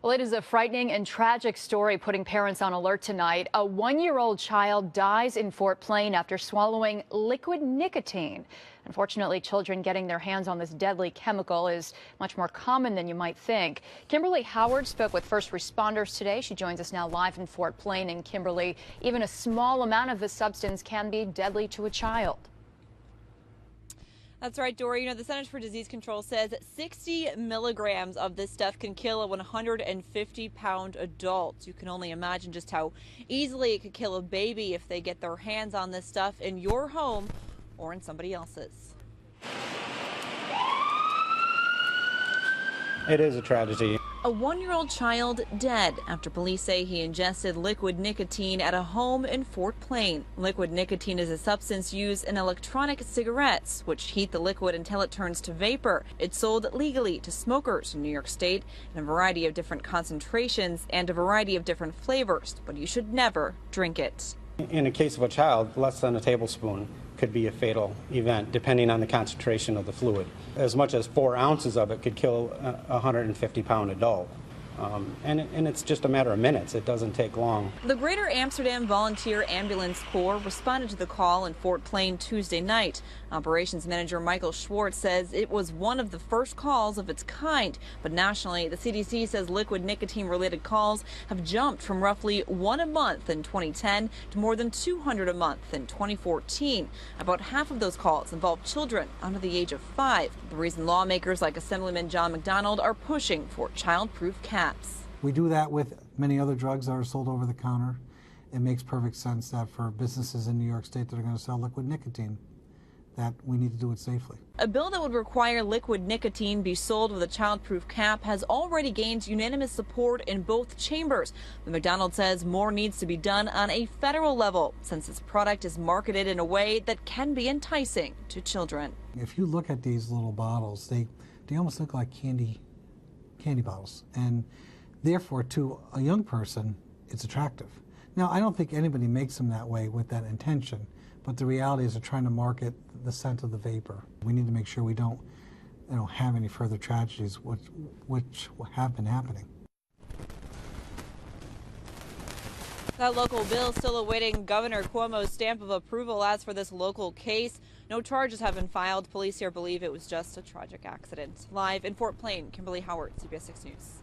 Well, it is a frightening and tragic story putting parents on alert tonight. A 1-year-old child dies in Fort Plain after swallowing liquid nicotine. Unfortunately, children getting their hands on this deadly chemical is much more common than you might think. Kimberly Howard spoke with first responders today. She joins us now live in Fort Plain. And Kimberly, even a small amount of this substance can be deadly to a child. That's right, Dory. You know, the Centers for Disease Control says 60 milligrams of this stuff can kill a 150-pound adult. You can only imagine just how easily it could kill a baby if they get their hands on this stuff in your home or in somebody else's. It is a tragedy. A 1-year-old child dead after police say he ingested liquid nicotine at a home in Fort Plain. Liquid nicotine is a substance used in electronic cigarettes, which heat the liquid until it turns to vapor. It's sold legally to smokers in New York State in a variety of different concentrations and a variety of different flavors, but you should never drink it. In a case of a child, less than a tablespoon could be a fatal event, depending on the concentration of the fluid. As much as 4 ounces of it could kill a 150-pound adult. And it's just a matter of minutes. It doesn't take long. The Greater Amsterdam Volunteer Ambulance Corps responded to the call in Fort Plain Tuesday night. Operations Manager Michael Schwartz says it was one of the first calls of its kind. But nationally, the CDC says liquid nicotine-related calls have jumped from roughly 1 a month in 2010 to more than 200 a month in 2014. About half of those calls involve children under the age of 5. The reason lawmakers like Assemblyman John McDonald are pushing for child-proof caps. We do that with many other drugs that are sold over the counter. It makes perfect sense that for businesses in New York State that are going to sell liquid nicotine, that we need to do it safely. A bill that would require liquid nicotine be sold with a child-proof cap has already gained unanimous support in both chambers. But McDonald says more needs to be done on a federal level, since this product is marketed in a way that can be enticing to children. If you look at these little bottles, they almost look like candy bottles, and therefore to a young person it's attractive. Now, I don't think anybody makes them that way with that intention, but the reality is they're trying to market the scent of the vapor. We need to make sure we don't have any further tragedies which have been happening. That local bill still awaiting Governor Cuomo's stamp of approval. As for this local case, no charges have been filed. Police here believe it was just a tragic accident. Live in Fort Plain, Kimberly Howard, CBS 6 News.